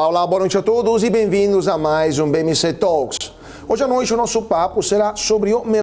Olá, olá, boa noite a todos e bem-vindos a mais um BMC Talks. Hoje à noite o nosso papo será sobre o mercado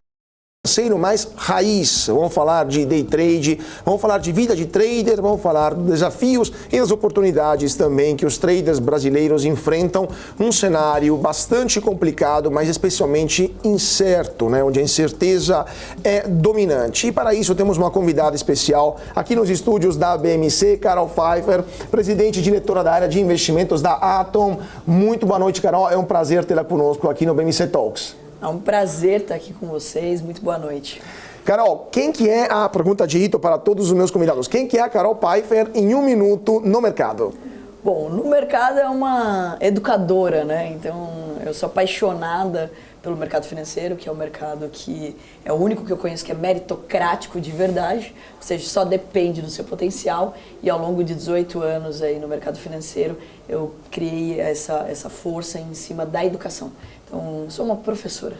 financeiro mais raiz. Vamos falar de day trade, vamos falar de vida de trader, vamos falar dos desafios e das oportunidades também que os traders brasileiros enfrentam num cenário bastante complicado, mas especialmente incerto, né? Onde a incerteza é dominante. E para isso temos uma convidada especial aqui nos estúdios da BMC, Carol Pfeiffer, presidente e diretora da área de investimentos da Atom. Muito boa noite, Carol. É um prazer tê-la conosco aqui no BMC Talks. É um prazer estar aqui com vocês. Muito boa noite. Carol, quem que é a pergunta de Ito para todos os meus convidados? Quem que é a Carol Pfeiffer em um minuto no mercado? Bom, no mercado é uma educadora, né? Então, eu sou apaixonada pelo mercado financeiro, que é um mercado que é o único que eu conheço que é meritocrático de verdade, ou seja, só depende do seu potencial. E ao longo de 18 anos aí no mercado financeiro, eu criei essa força em cima da educação. Então, sou uma professora.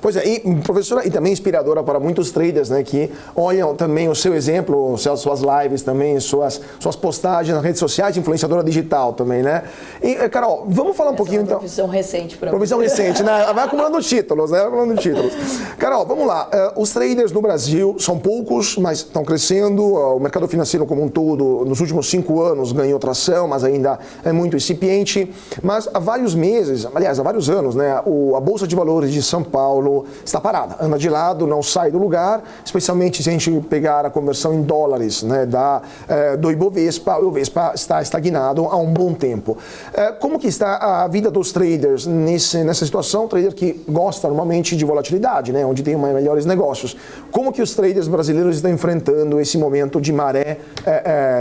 Pois é, e professora e também inspiradora para muitos traders, né, que olham também o seu exemplo, suas lives também, suas postagens nas redes sociais, influenciadora digital também, né? E, Carol, vamos falar um pouquinho então. Profissão recente para Profissão recente, né? Vai acumulando títulos, né? Vai acumulando títulos. Carol, vamos lá. Os traders no Brasil são poucos, mas estão crescendo. O mercado financeiro como um todo, nos últimos 5 anos, ganhou tração, mas ainda é muito incipiente. Mas há vários meses, aliás, há vários anos, né? A Bolsa de Valores de São Paulo está parada, anda de lado, não sai do lugar, especialmente se a gente pegar a conversão em dólares, né, do Ibovespa. O Ibovespa está estagnado há um bom tempo. Como que está a vida dos traders nessa situação? Trader que gosta normalmente de volatilidade, né, onde tem melhores negócios. Como que os traders brasileiros estão enfrentando esse momento de maré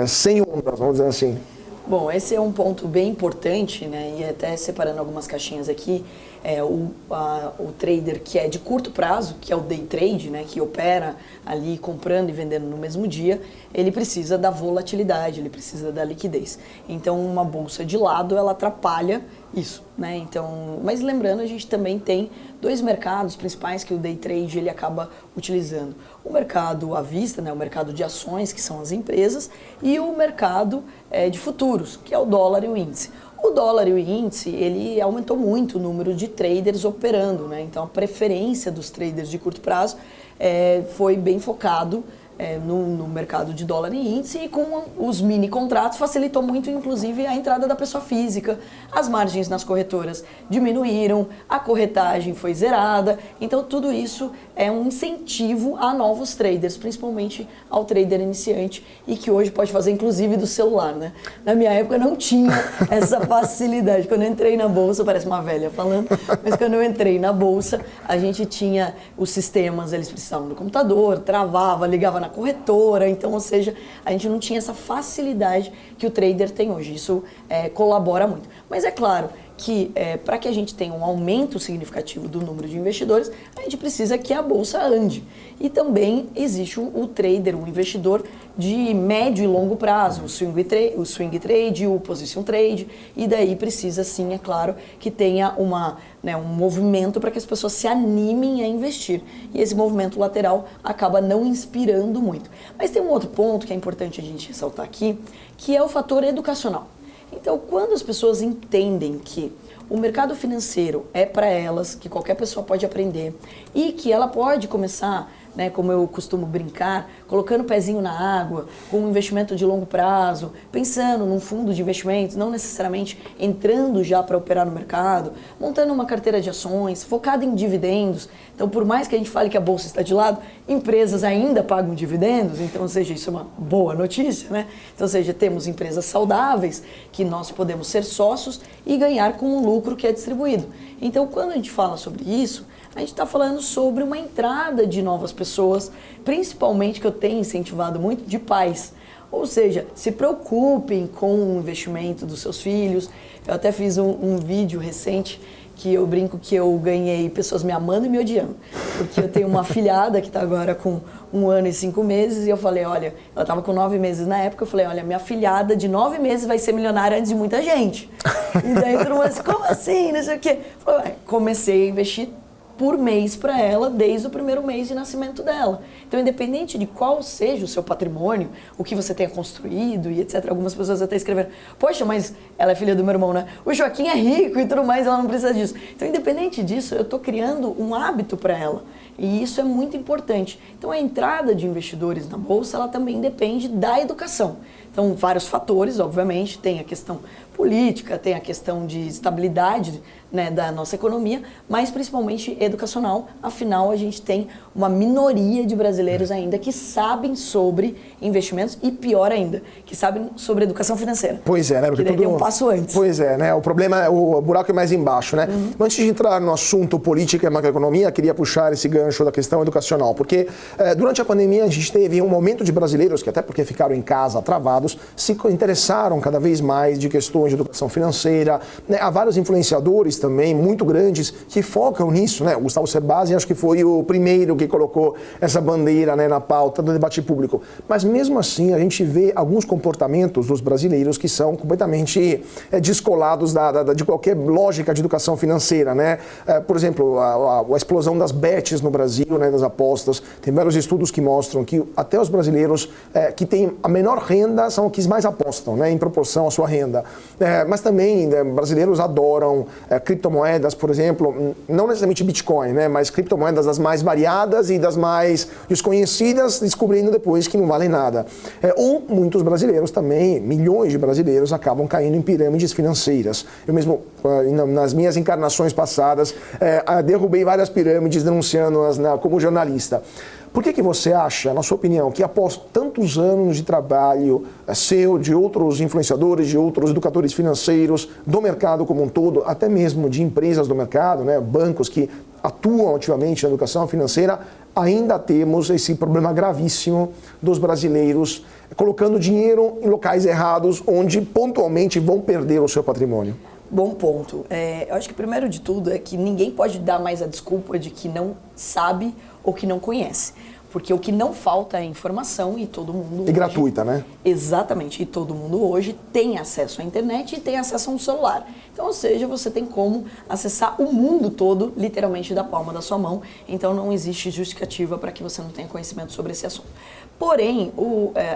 sem ondas, vamos dizer assim? Bom, esse é um ponto bem importante, né? E até separando algumas caixinhas aqui, o trader que é de curto prazo, que é o day trade, né? Que opera ali comprando e vendendo no mesmo dia, ele precisa da volatilidade, ele precisa da liquidez. Então, uma bolsa de lado, ela atrapalha isso, né? Então, mas lembrando, a gente também tem 2 mercados principais que o day trade ele acaba utilizando. O mercado à vista, né? O mercado de ações, que são as empresas, e o mercado de futuros, que é o dólar e o índice. O dólar e o índice, ele aumentou muito o número de traders operando, né? Então, a preferência dos traders de curto prazo foi bem focado no mercado de dólar e índice, e com os mini contratos facilitou muito, inclusive, a entrada da pessoa física. As margens nas corretoras diminuíram, a corretagem foi zerada, então tudo isso é um incentivo a novos traders, principalmente ao trader iniciante, e que hoje pode fazer inclusive do celular, né? Na minha época não tinha essa facilidade. Quando eu entrei na bolsa, parece uma velha falando, mas quando eu entrei na bolsa, a gente tinha os sistemas, eles precisavam do computador, travava, ligava na corretora, então, ou seja, a gente não tinha essa facilidade que o trader tem hoje. Isso colabora muito. Mas é claro que para que a gente tenha um aumento significativo do número de investidores, a gente precisa que a bolsa ande. E também existe o trader, o investidor de médio e longo prazo, o swing trade, o position trade, e daí precisa sim, é claro, que tenha um movimento para que as pessoas se animem a investir. E esse movimento lateral acaba não inspirando muito. Mas tem um outro ponto que é importante a gente ressaltar aqui, que é o fator educacional. Então, quando as pessoas entendem que o mercado financeiro é para elas, que qualquer pessoa pode aprender e que ela pode começar, né, como eu costumo brincar, colocando o pezinho na água, com um investimento de longo prazo, pensando num fundo de investimentos, não necessariamente entrando já para operar no mercado, montando uma carteira de ações, focada em dividendos. Então, por mais que a gente fale que a bolsa está de lado, empresas ainda pagam dividendos, então, ou seja, isso é uma boa notícia, né? Então, ou seja, temos empresas saudáveis que nós podemos ser sócios e ganhar com um lucro que é distribuído. Então, quando a gente fala sobre isso, a gente está falando sobre uma entrada de novas pessoas, principalmente, que eu tenho incentivado muito, de pais. Ou seja, se preocupem com o investimento dos seus filhos. Eu até fiz um vídeo recente que eu brinco que eu ganhei pessoas me amando e me odiando. Porque eu tenho uma afilhada que está agora com 1 ano e 5 meses e eu falei, olha, ela estava com 9 meses na época, eu falei, olha, minha afilhada de 9 meses vai ser milionária antes de muita gente. E daí todo mundo disse, como assim? Não sei o quê. Comecei a investir por mês para ela desde o primeiro mês de nascimento dela. Então, independente de qual seja o seu patrimônio, o que você tenha construído e etc. Algumas pessoas até escreveram, poxa, mas ela é filha do meu irmão, né? O Joaquim é rico e tudo mais, ela não precisa disso. Então, independente disso, eu estou criando um hábito para ela. E isso é muito importante. Então, a entrada de investidores na Bolsa, ela também depende da educação. Então, vários fatores, obviamente, tem a questão política, tem a questão de estabilidade, né, da nossa economia, mas principalmente educacional. Afinal, a gente tem uma minoria de brasileiros ainda que sabem sobre investimentos e, pior ainda, que sabem sobre educação financeira. Pois é, né? Porque tudo... tem um passo antes. Pois é, né? O problema, o buraco é mais embaixo, né? Antes de entrar no assunto política e macroeconomia, queria puxar esse gancho da questão educacional, porque durante a pandemia a gente teve um aumento de brasileiros que, até porque ficaram em casa travados, se interessaram cada vez mais de questões de educação financeira, né? Há vários influenciadores também muito grandes que focam nisso, né? O Gustavo Cerbasi acho que foi o primeiro que colocou essa bandeira, né, na pauta do debate público. Mas mesmo assim a gente vê alguns comportamentos dos brasileiros que são completamente descolados de qualquer lógica de educação financeira, né? Por exemplo, a explosão das bets no Brasil, né, das apostas. Tem vários estudos que mostram que até os brasileiros que têm a menor renda são os que mais apostam, né, em proporção à sua renda. Mas também brasileiros adoram criptomoedas, por exemplo, não necessariamente Bitcoin, né, mas criptomoedas das mais variadas e das mais desconhecidas, descobrindo depois que não valem nada. Ou muitos brasileiros também, milhões de brasileiros, acabam caindo em pirâmides financeiras. Eu mesmo, nas minhas encarnações passadas, derrubei várias pirâmides denunciando-as como jornalista. Por que você acha, na sua opinião, que após tantos anos de trabalho seu, de outros influenciadores, de outros educadores financeiros, do mercado como um todo, até mesmo de empresas do mercado, né, bancos que atuam ativamente na educação financeira, ainda temos esse problema gravíssimo dos brasileiros colocando dinheiro em locais errados, onde pontualmente vão perder o seu patrimônio? Bom ponto. Eu acho que primeiro de tudo é que ninguém pode dar mais a desculpa de que não sabe ou que não conhece. Porque o que não falta é informação e todo mundo... E gratuita, né? Exatamente. E todo mundo hoje tem acesso à internet e tem acesso a um celular. Então, ou seja, você tem como acessar o mundo todo, literalmente, da palma da sua mão. Então, não existe justificativa para que você não tenha conhecimento sobre esse assunto. Porém,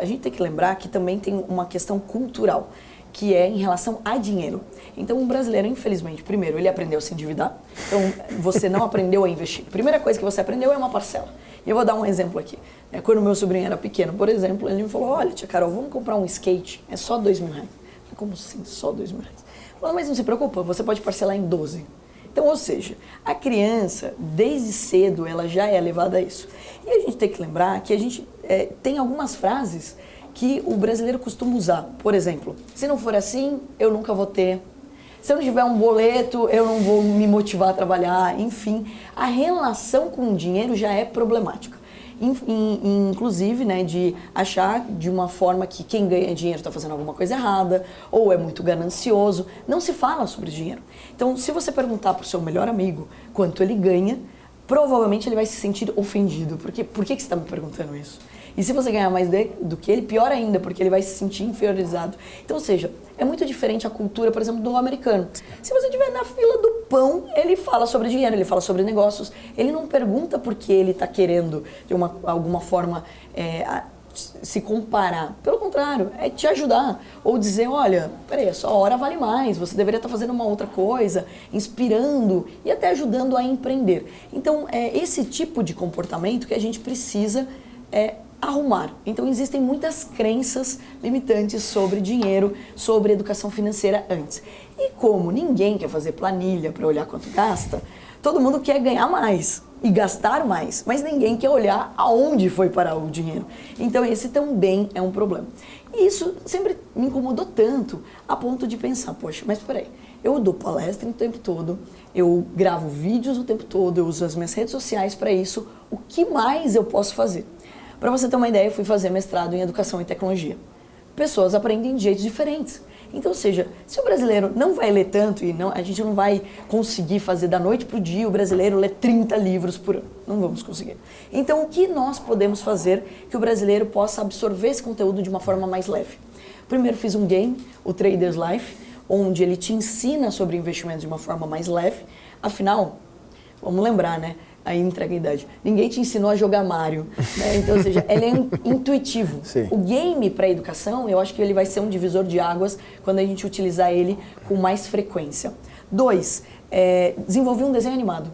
a gente tem que lembrar que também tem uma questão cultural, que é em relação a dinheiro. Então, o brasileiro, infelizmente, primeiro, ele aprendeu a se endividar. Então, você não aprendeu a investir. A primeira coisa que você aprendeu é uma parcela. E eu vou dar um exemplo aqui. Quando meu sobrinho era pequeno, por exemplo, ele me falou, olha, tia Carol, vamos comprar um skate, é só R$2.000. Eu falei, como assim, só R$2.000? Ele falou, mas não se preocupa, você pode parcelar em 12. Então, ou seja, a criança, desde cedo, ela já é levada a isso. E a gente tem que lembrar que a gente tem algumas frases que o brasileiro costuma usar. Por exemplo, se não for assim, eu nunca vou ter. Se eu não tiver um boleto, eu não vou me motivar a trabalhar. Enfim, a relação com o dinheiro já é problemática. Inclusive, né, de achar de uma forma que quem ganha dinheiro está fazendo alguma coisa errada, ou é muito ganancioso. Não se fala sobre dinheiro. Então, se você perguntar para o seu melhor amigo quanto ele ganha, provavelmente ele vai se sentir ofendido. Porque, por que você está me perguntando isso? E se você ganhar mais do que ele, pior ainda, porque ele vai se sentir inferiorizado. Então, ou seja, é muito diferente a cultura, por exemplo, do americano. Se você estiver na fila do pão, ele fala sobre dinheiro, ele fala sobre negócios. Ele não pergunta porque ele está querendo, de alguma forma, se comparar. Pelo contrário, é te ajudar. Ou dizer, olha, peraí, a sua hora vale mais, você deveria estar fazendo uma outra coisa, inspirando e até ajudando a empreender. Então, é esse tipo de comportamento que a gente precisa arrumar. Então, existem muitas crenças limitantes sobre dinheiro, sobre educação financeira antes. E como ninguém quer fazer planilha para olhar quanto gasta, todo mundo quer ganhar mais e gastar mais, mas ninguém quer olhar aonde foi parar o dinheiro. Então, esse também é um problema. E isso sempre me incomodou tanto, a ponto de pensar, poxa, mas peraí, eu dou palestra o tempo todo, eu gravo vídeos o tempo todo, eu uso as minhas redes sociais para isso, o que mais eu posso fazer? Para você ter uma ideia, eu fui fazer mestrado em Educação e Tecnologia. Pessoas aprendem de jeitos diferentes. Então, ou seja, se o brasileiro não vai ler tanto e a gente não vai conseguir fazer da noite para o dia o brasileiro ler 30 livros por ano. Não vamos conseguir. Então, o que nós podemos fazer que o brasileiro possa absorver esse conteúdo de uma forma mais leve? Primeiro, fiz um game, o Traders Life, onde ele te ensina sobre investimentos de uma forma mais leve. Afinal, vamos lembrar, né? Aí entrega a idade. Ninguém te ensinou a jogar Mario, né? Então, ou seja, ele é intuitivo. Sim. O game para a educação, eu acho que ele vai ser um divisor de águas quando a gente utilizar ele com mais frequência. 2, desenvolver um desenho animado.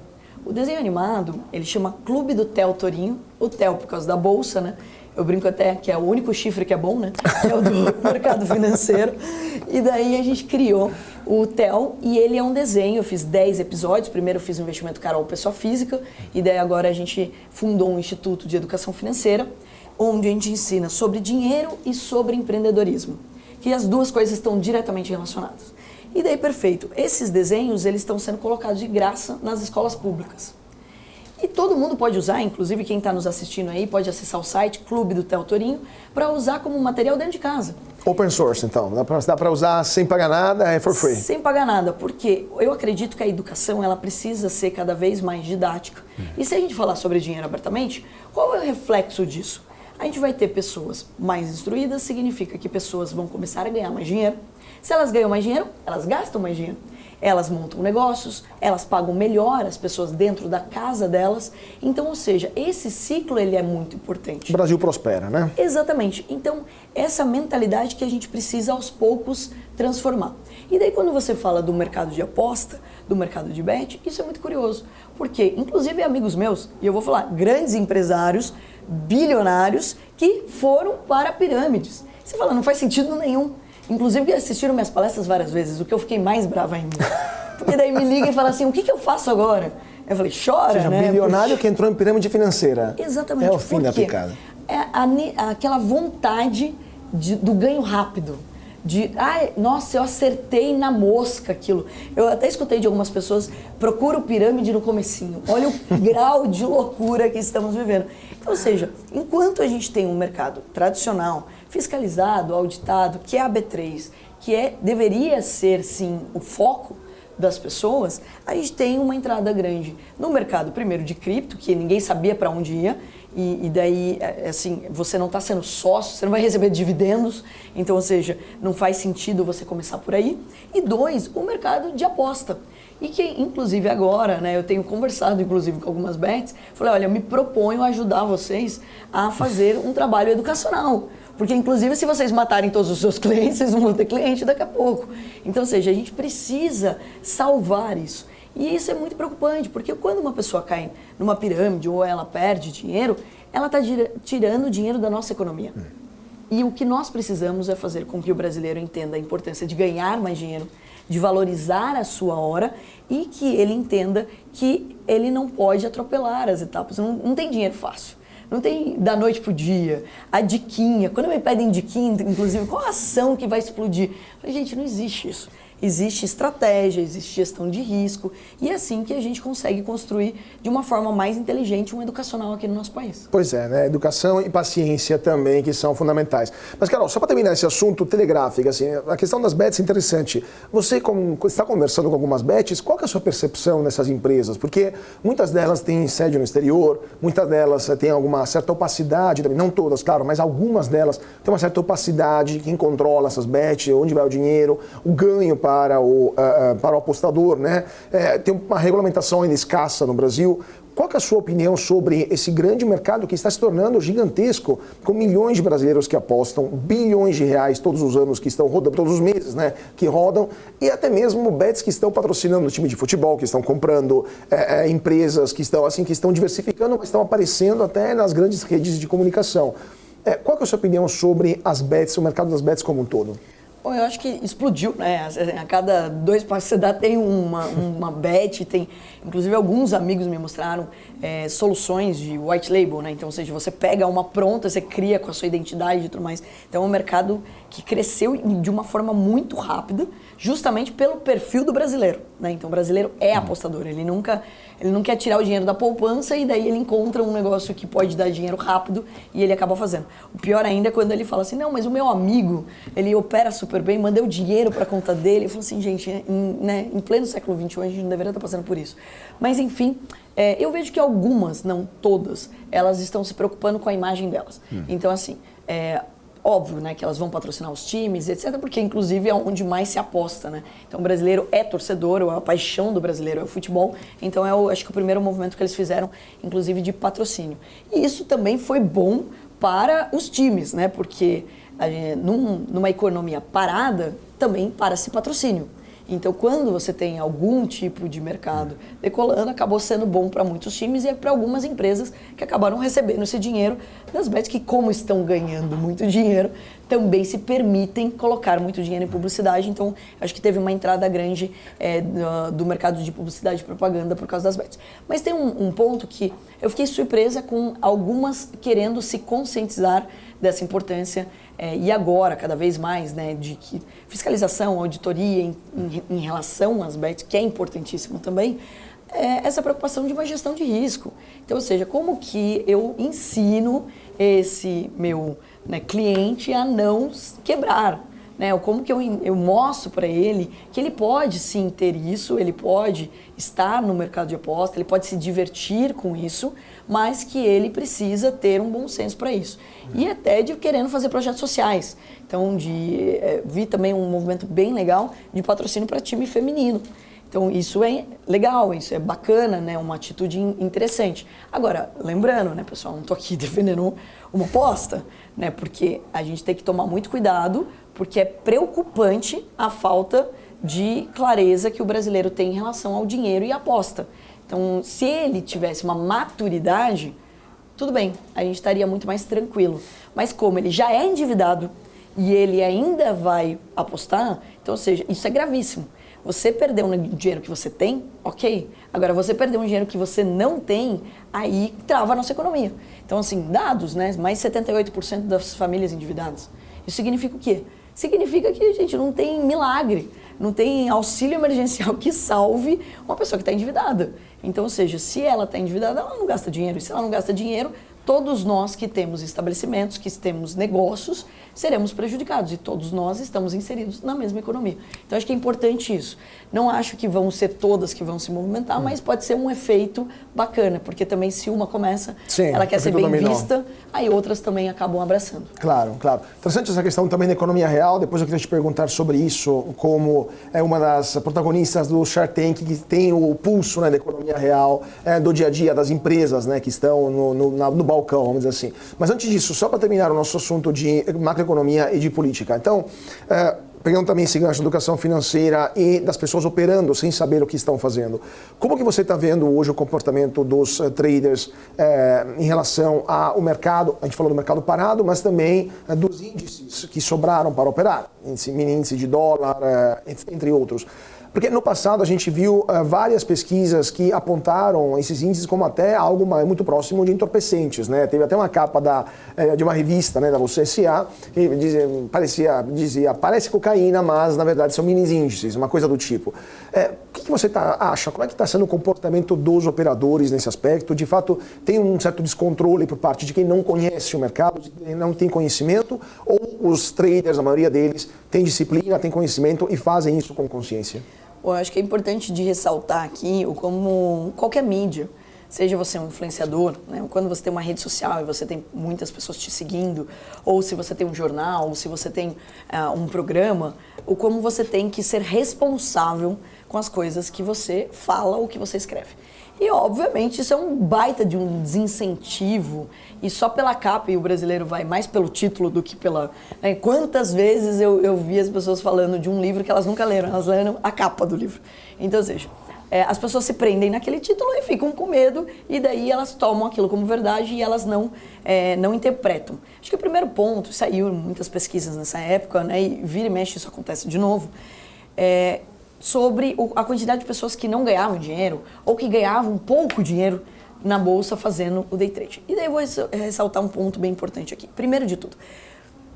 O desenho animado, ele chama Clube do Theo Torinho. O Theo por causa da bolsa, né? Eu brinco até que é o único chifre que é bom, né? É o do mercado financeiro. E daí a gente criou o Theo e ele é um desenho. Eu fiz 10 episódios. Primeiro eu fiz o investimento Carol Pessoa Física. E daí agora a gente fundou um Instituto de Educação Financeira, onde a gente ensina sobre dinheiro e sobre empreendedorismo. Que as duas coisas estão diretamente relacionadas. E daí, perfeito. Esses desenhos, eles estão sendo colocados de graça nas escolas públicas. E todo mundo pode usar, inclusive quem está nos assistindo aí, pode acessar o site Clube do Theo Torinho para usar como material dentro de casa. Open source, então. Dá para usar sem pagar nada, é for free. Sem pagar nada, porque eu acredito que a educação ela precisa ser cada vez mais didática. E se a gente falar sobre dinheiro abertamente, qual é o reflexo disso? A gente vai ter pessoas mais instruídas, significa que pessoas vão começar a ganhar mais dinheiro. Se elas ganham mais dinheiro, elas gastam mais dinheiro. Elas montam negócios, elas pagam melhor as pessoas dentro da casa delas. Então, ou seja, esse ciclo ele é muito importante. O Brasil prospera, né? Exatamente. Então, essa mentalidade que a gente precisa aos poucos transformar. E daí quando você fala do mercado de aposta, do mercado de bet, isso é muito curioso. Porque, inclusive amigos meus, e eu vou falar, grandes empresários, bilionários, que foram para pirâmides. Você fala, não faz sentido nenhum. Inclusive que assistiram minhas palestras várias vezes, o que eu fiquei mais brava ainda. Porque daí me liga e fala assim, o que eu faço agora? Eu falei, chora, ou seja, né? Bilionário que entrou em pirâmide financeira. Exatamente. É o fim da picada. É aquela vontade do ganho rápido. Nossa, eu acertei na mosca aquilo. Eu até escutei de algumas pessoas, procura o pirâmide no comecinho. Olha o grau de loucura que estamos vivendo. Então, ou seja, enquanto a gente tem um mercado tradicional, fiscalizado, auditado, que é a B3, que deveria ser, sim, o foco das pessoas, a gente tem uma entrada grande no mercado, primeiro, de cripto, que ninguém sabia para onde ia, e daí, assim, você não está sendo sócio, você não vai receber dividendos, então, ou seja, não faz sentido você começar por aí. E 2, o mercado de aposta. E que, inclusive, agora, né, eu tenho conversado, inclusive, com algumas bets, falei, olha, eu me proponho a ajudar vocês a fazer um trabalho educacional. Porque, inclusive, se vocês matarem todos os seus clientes, vocês não vão ter cliente daqui a pouco. Então, ou seja, a gente precisa salvar isso. E isso é muito preocupante, porque quando uma pessoa cai numa pirâmide ou ela perde dinheiro, ela está tirando dinheiro da nossa economia. E o que nós precisamos é fazer com que o brasileiro entenda a importância de ganhar mais dinheiro, de valorizar a sua hora e que ele entenda que ele não pode atropelar as etapas. Não tem dinheiro fácil. Não tem da noite pro dia, a diquinha. Quando me pedem diquinha, inclusive, qual a ação que vai explodir? Eu falei, gente, não existe isso. Existe estratégia, existe gestão de risco e é assim que a gente consegue construir de uma forma mais inteligente um educacional aqui no nosso país. Pois é, né? Educação e paciência também que são fundamentais. Mas, Carol, só para terminar esse assunto telegráfico, assim, a questão das bets é interessante. Você, como está conversando com algumas bets, qual que é a sua percepção dessas empresas? Porque muitas delas têm sede no exterior, muitas delas têm alguma certa opacidade, também, não todas, claro, mas algumas delas têm uma certa opacidade, quem controla essas bets, onde vai o dinheiro, o ganho para o apostador, né? Tem uma regulamentação ainda escassa no Brasil. Qual que é a sua opinião sobre esse grande mercado que está se tornando gigantesco, com milhões de brasileiros que apostam, bilhões de reais todos os anos que estão rodando, todos os meses, né, que rodam, e até mesmo bets que estão patrocinando o time de futebol, que estão comprando empresas que estão diversificando, mas estão aparecendo até nas grandes redes de comunicação. Qual que é a sua opinião sobre as bets, o mercado das bets como um todo? Bom, eu acho que explodiu, né? A cada 2 passos que você dá tem uma bet, tem... Inclusive, alguns amigos me mostraram soluções de white label, né? Então, ou seja, você pega uma pronta, você cria com a sua identidade e tudo mais. Então, é um mercado que cresceu de uma forma muito rápida, justamente pelo perfil do brasileiro, né? Então, o brasileiro é apostador, ele não quer tirar o dinheiro da poupança e daí ele encontra um negócio que pode dar dinheiro rápido e ele acaba fazendo. O pior ainda é quando ele fala assim, não, mas o meu amigo, ele opera super bem, mandei o dinheiro para a conta dele. Eu falo assim, gente, em pleno século XXI a gente não deveria estar passando por isso. Mas enfim, eu vejo que algumas, não todas, elas estão se preocupando com a imagem delas. Então assim, Óbvio, né, que elas vão patrocinar os times, etc., porque inclusive é onde mais se aposta, né? Então o brasileiro é torcedor, a paixão do brasileiro é o futebol, então acho que o primeiro movimento que eles fizeram, inclusive de patrocínio. E isso também foi bom para os times, né? Porque numa economia parada, também para-se patrocínio. Então, quando você tem algum tipo de mercado decolando, acabou sendo bom para muitos times e para algumas empresas que acabaram recebendo esse dinheiro das bets, que como estão ganhando muito dinheiro, também se permitem colocar muito dinheiro em publicidade. Então, acho que teve uma entrada grande do mercado de publicidade e propaganda por causa das bets. Mas tem um ponto que eu fiquei surpresa com algumas querendo se conscientizar dessa importância e agora, cada vez mais, né, de que fiscalização, auditoria em relação às bets, que é importantíssimo também, essa preocupação de uma gestão de risco. Então, ou seja, como que eu ensino esse meu, né, cliente a não quebrar, né? Como que eu mostro para ele que ele pode sim ter isso, ele pode estar no mercado de aposta, ele pode se divertir com isso, mas que ele precisa ter um bom senso para isso. E até de querendo fazer projetos sociais. Então, vi também um movimento bem legal de patrocínio para time feminino. Então, isso é legal, isso é bacana, né? Uma atitude interessante. Agora, lembrando, né, pessoal, não estou aqui defendendo uma aposta, né? Porque a gente tem que tomar muito cuidado, porque é preocupante a falta de clareza que o brasileiro tem em relação ao dinheiro e aposta. Então, se ele tivesse uma maturidade, tudo bem, a gente estaria muito mais tranquilo. Mas como ele já é endividado e ele ainda vai apostar, então, ou seja, isso é gravíssimo. Você perdeu um dinheiro que você tem, ok. Agora, você perdeu um dinheiro que você não tem, aí trava a nossa economia. Então, assim, dados, né? Mais de 78% das famílias endividadas. Isso significa o quê? Significa que a gente não tem milagre, não tem auxílio emergencial que salve uma pessoa que está endividada. Então, ou seja, se ela está endividada, ela não gasta dinheiro. E se ela não gasta dinheiro, todos nós que temos estabelecimentos, que temos negócios, seremos prejudicados. E todos nós estamos inseridos na mesma economia. Então, acho que é importante isso. Não acho que vão ser todas que vão se movimentar, mas pode ser um efeito bacana, porque também se uma começa, sim, ela quer ser bem vista, aí outras também acabam abraçando. Claro, claro. Interessante essa questão também da economia real. Depois eu queria te perguntar sobre isso, como é uma das protagonistas do Shark Tank, que tem o pulso, né, da economia real, do dia a dia das empresas, né, que estão no balcão, vamos dizer assim. Mas antes disso, só para terminar o nosso assunto de macroeconomia e de política. Então, pegando também esse gancho da educação financeira e das pessoas operando sem saber o que estão fazendo. Como que você está vendo hoje o comportamento dos traders em relação ao mercado? A gente falou do mercado parado, mas também dos índices que sobraram para operar. Mini índice de dólar, entre outros. Porque no passado a gente viu várias pesquisas que apontaram esses índices como até algo muito próximo de entorpecentes, né? Teve até uma capa de uma revista, né, da Bolsa SA, que dizia, parece cocaína, mas na verdade são mini índices, uma coisa do tipo. O que você acha? Como é que está sendo o comportamento dos operadores nesse aspecto? De fato, tem um certo descontrole por parte de quem não conhece o mercado, de quem não tem conhecimento, ou os traders, a maioria deles, têm disciplina, têm conhecimento e fazem isso com consciência? Eu acho que é importante de ressaltar aqui, como qualquer mídia, seja você um influenciador, né? Quando você tem uma rede social e você tem muitas pessoas te seguindo, ou se você tem um jornal, ou se você tem um programa, ou como você tem que ser responsável com as coisas que você fala ou que você escreve. E, obviamente, isso é um baita de um desincentivo, e só pela capa, e o brasileiro vai mais pelo título do que pela... Né? Quantas vezes eu vi as pessoas falando de um livro que elas nunca leram, elas leram a capa do livro. Então, ou seja, as pessoas se prendem naquele título e ficam com medo, e daí elas tomam aquilo como verdade e elas não interpretam. Acho que o primeiro ponto, saiu muitas pesquisas nessa época, né, e vira e mexe isso acontece de novo, sobre a quantidade de pessoas que não ganhavam dinheiro ou que ganhavam pouco dinheiro na bolsa fazendo o day trade. E daí eu vou ressaltar um ponto bem importante aqui. Primeiro de tudo,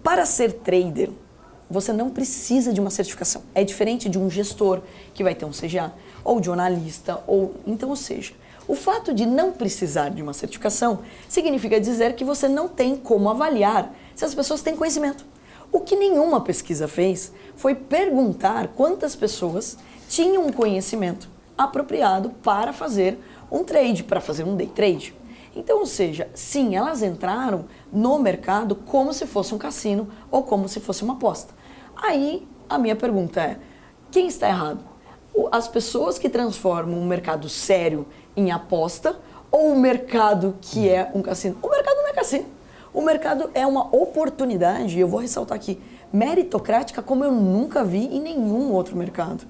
para ser trader, você não precisa de uma certificação. É diferente de um gestor que vai ter um CGA, ou de um analista, então, ou seja, o fato de não precisar de uma certificação significa dizer que você não tem como avaliar se as pessoas têm conhecimento. O que nenhuma pesquisa fez foi perguntar quantas pessoas tinham um conhecimento apropriado para fazer um trade, para fazer um day trade. Então, ou seja, sim, elas entraram no mercado como se fosse um cassino ou como se fosse uma aposta. Aí, a minha pergunta é, quem está errado? As pessoas que transformam um mercado sério em aposta ou o mercado que é um cassino? O mercado não é cassino. O mercado é uma oportunidade, e eu vou ressaltar aqui, meritocrática como eu nunca vi em nenhum outro mercado.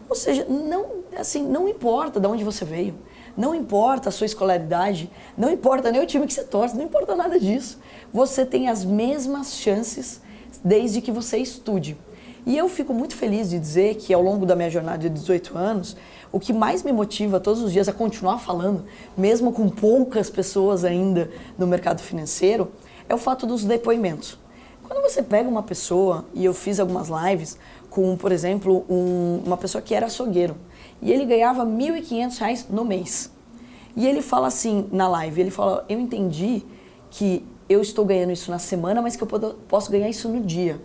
Ou seja, não importa de onde você veio, não importa a sua escolaridade, não importa nem o time que você torce, não importa nada disso. Você tem as mesmas chances desde que você estude. E eu fico muito feliz de dizer que ao longo da minha jornada de 18 anos, o que mais me motiva todos os dias a continuar falando, mesmo com poucas pessoas ainda no mercado financeiro, é o fato dos depoimentos. Quando você pega uma pessoa, e eu fiz algumas lives com, por exemplo, uma pessoa que era açougueiro, e ele ganhava R$ 1.500 no mês. E ele fala assim na live, ele fala, eu entendi que eu estou ganhando isso na semana, mas que eu posso ganhar isso no dia.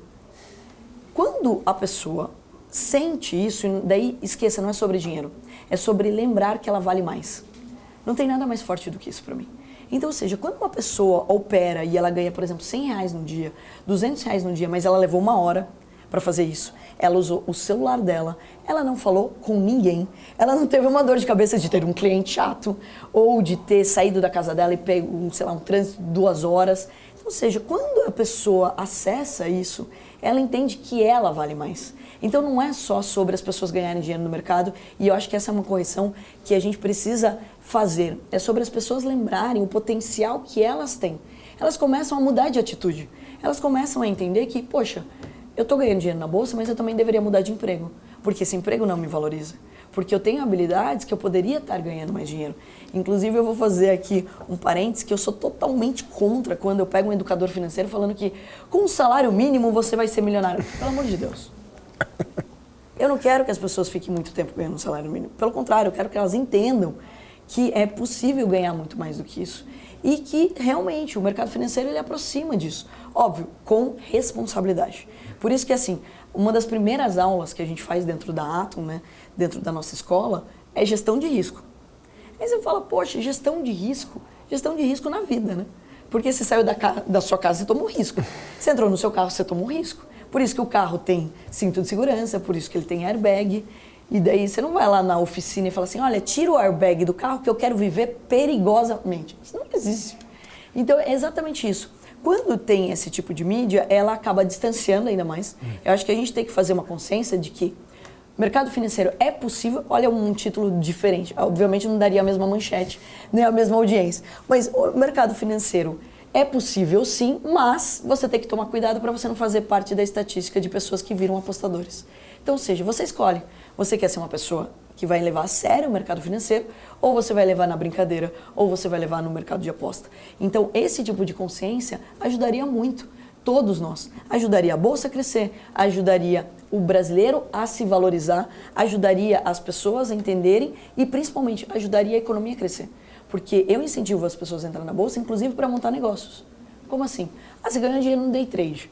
Quando a pessoa sente isso, daí esqueça, não é sobre dinheiro, é sobre lembrar que ela vale mais. Não tem nada mais forte do que isso para mim. Então, ou seja, quando uma pessoa opera e ela ganha, por exemplo, R$ 100 no dia, R$ 200 no dia, mas ela levou 1 hora para fazer isso, ela usou o celular dela, ela não falou com ninguém, ela não teve uma dor de cabeça de ter um cliente chato ou de ter saído da casa dela e pego, sei lá, um trânsito de 2 horas. Então, ou seja, quando a pessoa acessa isso, ela entende que ela vale mais. Então não é só sobre as pessoas ganharem dinheiro no mercado, e eu acho que essa é uma correção que a gente precisa fazer. É sobre as pessoas lembrarem o potencial que elas têm. Elas começam a mudar de atitude. Elas começam a entender que, poxa, eu estou ganhando dinheiro na bolsa, mas eu também deveria mudar de emprego, porque esse emprego não me valoriza. Porque eu tenho habilidades que eu poderia estar ganhando mais dinheiro. Inclusive, eu vou fazer aqui um parênteses que eu sou totalmente contra quando eu pego um educador financeiro falando que com um salário mínimo você vai ser milionário. Pelo amor de Deus. Eu não quero que as pessoas fiquem muito tempo ganhando um salário mínimo. Pelo contrário, eu quero que elas entendam que é possível ganhar muito mais do que isso. E que, realmente, o mercado financeiro ele aproxima disso. Óbvio, com responsabilidade. Por isso que, assim, uma das primeiras aulas que a gente faz dentro da Atom, né, dentro da nossa escola, é gestão de risco. Aí você fala, poxa, gestão de risco na vida, né? Porque você saiu da sua casa, você tomou um risco. Você entrou no seu carro, você tomou um risco. Por isso que o carro tem cinto de segurança, por isso que ele tem airbag. E daí você não vai lá na oficina e fala assim, olha, tira o airbag do carro que eu quero viver perigosamente. Isso não existe. Então é exatamente isso. Quando tem esse tipo de mídia, ela acaba distanciando ainda mais. Eu acho que a gente tem que fazer uma consciência de que mercado financeiro é possível. Olha, um título diferente. Obviamente não daria a mesma manchete, nem a mesma audiência. Mas o mercado financeiro é possível sim, mas você tem que tomar cuidado para você não fazer parte da estatística de pessoas que viram apostadores. Então, ou seja, você escolhe. Você quer ser uma pessoa que vai levar a sério o mercado financeiro, ou você vai levar na brincadeira, ou você vai levar no mercado de aposta. Então, esse tipo de consciência ajudaria muito todos nós. Ajudaria a bolsa a crescer, ajudaria o brasileiro a se valorizar, ajudaria as pessoas a entenderem e, principalmente, ajudaria a economia a crescer. Porque eu incentivo as pessoas a entrar na bolsa, inclusive para montar negócios. Como assim? Você ganha dinheiro no day trade.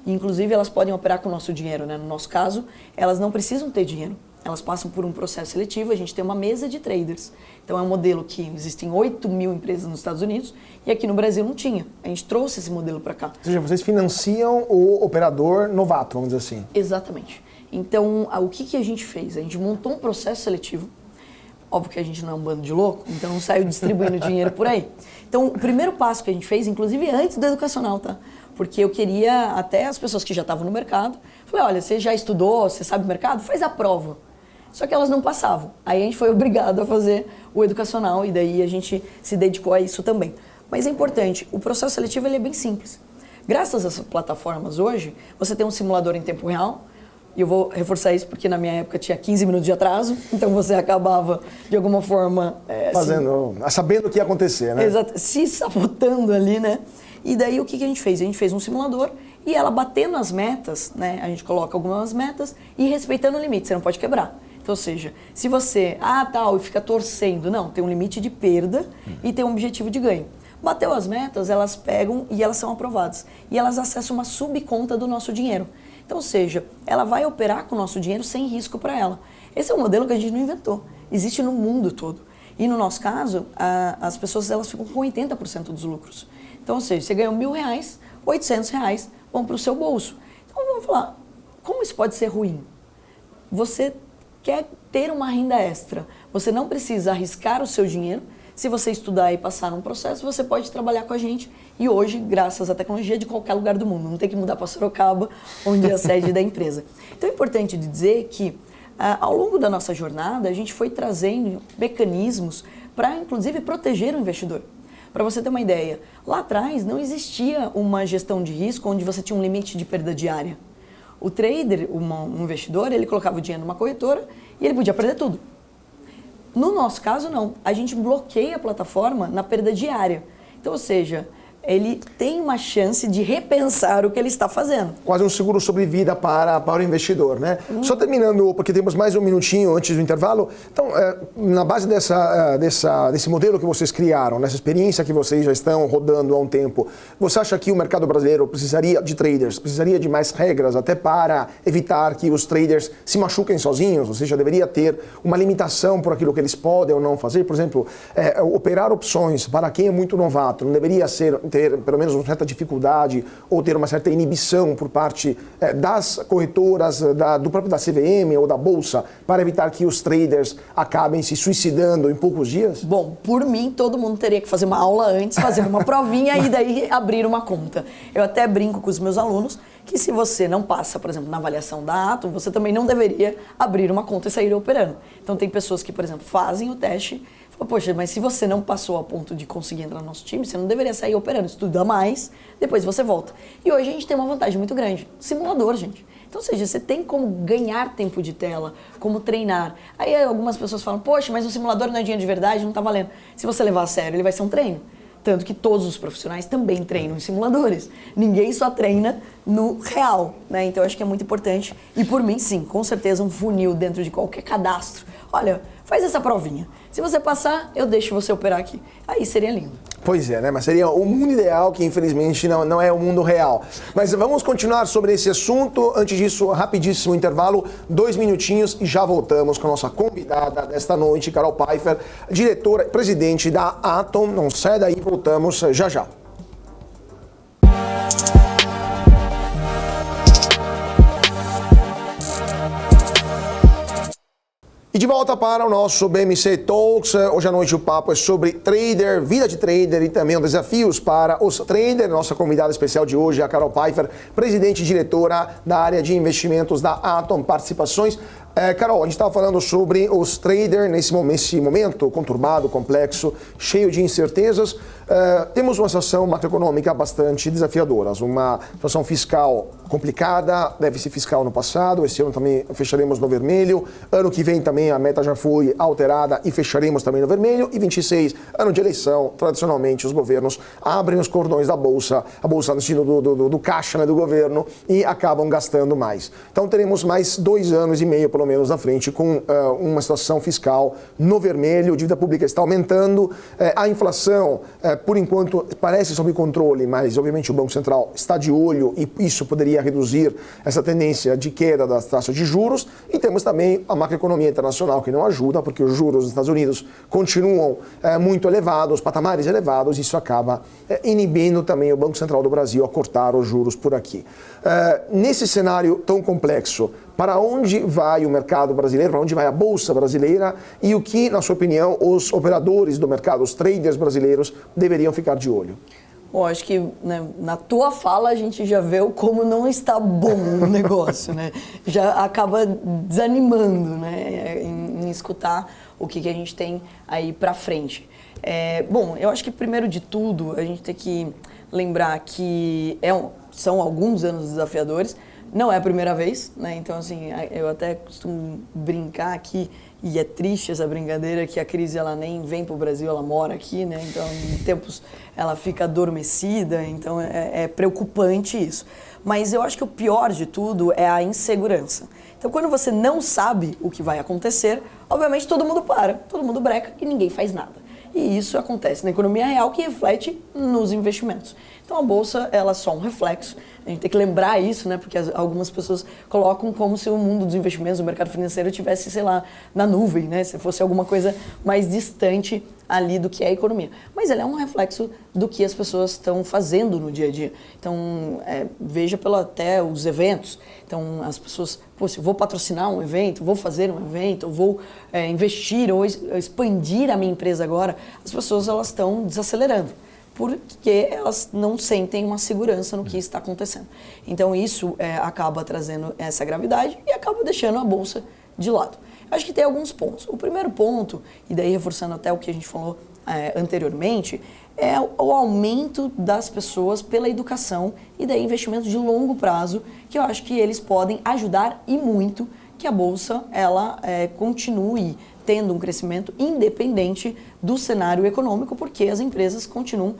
Inclusive, elas podem operar com o nosso dinheiro, né? No nosso caso, elas não precisam ter dinheiro. Elas passam por um processo seletivo, a gente tem uma mesa de traders. Então, é um modelo que existem 8 mil empresas nos Estados Unidos e aqui no Brasil não tinha. A gente trouxe esse modelo para cá. Ou seja, vocês financiam o operador novato, vamos dizer assim. Exatamente. Então, o que a gente fez? A gente montou um processo seletivo. Óbvio que a gente não é um bando de louco, então não saiu distribuindo dinheiro por aí. Então, o primeiro passo que a gente fez, inclusive antes do educacional, tá? Porque eu queria, até as pessoas que já estavam no mercado, falei, olha, você já estudou, você sabe o mercado? Faz a prova. Só que elas não passavam. Aí a gente foi obrigado a fazer o educacional e daí a gente se dedicou a isso também. Mas é importante, o processo seletivo ele é bem simples. Graças às plataformas hoje, você tem um simulador em tempo real, e eu vou reforçar isso porque na minha época tinha 15 minutos de atraso, então você acabava, de alguma forma... sabendo o que ia acontecer, né? Exato, se sabotando ali, né? E daí o que a gente fez? A gente fez um simulador e ela batendo as metas, né? A gente coloca algumas metas e respeitando o limite, você não pode quebrar. Então, ou seja, se você, e fica torcendo, não, tem um limite de perda e tem um objetivo de ganho. Bateu as metas, elas pegam e elas são aprovadas. E elas acessam uma subconta do nosso dinheiro. Então, ou seja, ela vai operar com o nosso dinheiro sem risco para ela. Esse é um modelo que a gente não inventou. Existe no mundo todo. E no nosso caso, as pessoas elas ficam com 80% dos lucros. Então, ou seja, você ganhou R$1.000, R$800 vão para o seu bolso. Então, vamos falar, como isso pode ser ruim? Você quer ter uma renda extra, você não precisa arriscar o seu dinheiro. Se você estudar e passar num processo, você pode trabalhar com a gente. E hoje, graças à tecnologia, de qualquer lugar do mundo. Não tem que mudar para Sorocaba, onde é a sede da empresa. Então é importante dizer que, ao longo da nossa jornada, a gente foi trazendo mecanismos para, inclusive, proteger o investidor. Para você ter uma ideia, lá atrás não existia uma gestão de risco onde você tinha um limite de perda diária. O trader, um investidor, ele colocava o dinheiro numa corretora e ele podia perder tudo. No nosso caso, não. A gente bloqueia a plataforma na perda diária. Então, ou seja, ele tem uma chance de repensar o que ele está fazendo. Quase um seguro sobrevida para o investidor, né? Só terminando, porque temos mais um minutinho antes do intervalo. Então, na base desse modelo que vocês criaram, nessa experiência que vocês já estão rodando há um tempo, você acha que o mercado brasileiro precisaria de traders, precisaria de mais regras até para evitar que os traders se machuquem sozinhos? Ou seja, deveria ter uma limitação por aquilo que eles podem ou não fazer? Por exemplo, operar opções para quem é muito novato, não deveria ter pelo menos uma certa dificuldade ou ter uma certa inibição por parte das corretoras, do próprio da CVM ou da Bolsa, para evitar que os traders acabem se suicidando em poucos dias? Bom, por mim, todo mundo teria que fazer uma aula antes, fazer uma provinha e daí abrir uma conta. Eu até brinco com os meus alunos que se você não passa, por exemplo, na avaliação da Atom, você também não deveria abrir uma conta e sair operando. Então tem pessoas que, por exemplo, fazem o teste. Poxa, mas se você não passou a ponto de conseguir entrar no nosso time, você não deveria sair operando. Estuda mais, depois você volta. E hoje a gente tem uma vantagem muito grande. Simulador, gente. Então, ou seja, você tem como ganhar tempo de tela, como treinar. Aí algumas pessoas falam, poxa, mas o simulador não é dinheiro de verdade, não tá valendo. Se você levar a sério, ele vai ser um treino. Tanto que todos os profissionais também treinam em simuladores. Ninguém só treina no real, né? Então, eu acho que é muito importante. E por mim, sim, com certeza um funil dentro de qualquer cadastro. Olha, faz essa provinha. Se você passar, eu deixo você operar aqui. Aí seria lindo. Pois é, né? Mas seria o mundo ideal, que infelizmente não é o mundo real. Mas vamos continuar sobre esse assunto. Antes disso, rapidíssimo intervalo, 2 minutinhos e já voltamos com a nossa convidada desta noite, Carol Pfeiffer, diretora e presidente da Atom. Não sai daí, voltamos já já. E de volta para o nosso BMC Talks. Hoje à noite o papo é sobre trader, vida de trader e também os desafios para os traders. Nossa convidada especial de hoje é a Carol Pfeiffer, presidente e diretora da área de investimentos da Atom Participações. Carol, a gente estava falando sobre os traders nesse momento conturbado, complexo, cheio de incertezas. Temos uma situação macroeconômica bastante desafiadora, uma situação fiscal complicada, déficit fiscal no passado, esse ano também fecharemos no vermelho, ano que vem também a meta já foi alterada e fecharemos também no vermelho, e 26, ano de eleição, tradicionalmente os governos abrem os cordões da Bolsa, a Bolsa no sentido do caixa, né, do governo, e acabam gastando mais. Então teremos mais 2 anos e meio, pelo menos, na frente, com uma situação fiscal no vermelho, a dívida pública está aumentando, a inflação, por enquanto, parece sob controle, mas obviamente o Banco Central está de olho e isso poderia reduzir essa tendência de queda das taxas de juros. E temos também a macroeconomia internacional que não ajuda, porque os juros dos Estados Unidos continuam muito elevados, patamares elevados, e isso acaba inibindo também o Banco Central do Brasil a cortar os juros por aqui. Nesse cenário tão complexo, para onde vai o mercado brasileiro, para onde vai a Bolsa brasileira e o que, na sua opinião, os operadores do mercado, os traders brasileiros, deveriam ficar de olho? Bom, acho que, né, na tua fala a gente já vê como não está bom o negócio, né? Já acaba desanimando, né, em escutar o que a gente tem aí para frente. Bom, eu acho que primeiro de tudo a gente tem que lembrar que são alguns anos desafiadores. Não é a primeira vez, né? Então, assim, eu até costumo brincar aqui, e é triste essa brincadeira, que a crise ela nem vem para o Brasil, ela mora aqui, né? Então, em tempos ela fica adormecida, então é preocupante isso. Mas eu acho que o pior de tudo é a insegurança. Então, quando você não sabe o que vai acontecer, obviamente todo mundo para, todo mundo breca e ninguém faz nada. E isso acontece na economia real, que reflete nos investimentos. Então a bolsa, ela é só um reflexo. A gente tem que lembrar isso, né? Porque algumas pessoas colocam como se o mundo dos investimentos, o mercado financeiro tivesse, sei lá, na nuvem, né? Se fosse alguma coisa mais distante ali do que é a economia. Mas ele é um reflexo do que as pessoas estão fazendo no dia a dia. Então, veja até os eventos. Então, as pessoas, se eu vou patrocinar um evento, vou fazer um evento, vou investir ou expandir a minha empresa agora, as pessoas elas estão desacelerando, porque elas não sentem uma segurança no que está acontecendo. Então, isso acaba trazendo essa gravidade e acaba deixando a bolsa de lado. Acho que tem alguns pontos. O primeiro ponto, e daí reforçando até o que a gente falou anteriormente, é o aumento das pessoas pela educação e daí investimentos de longo prazo, que eu acho que eles podem ajudar e muito que a bolsa ela continue tendo um crescimento independente do cenário econômico, porque as empresas continuam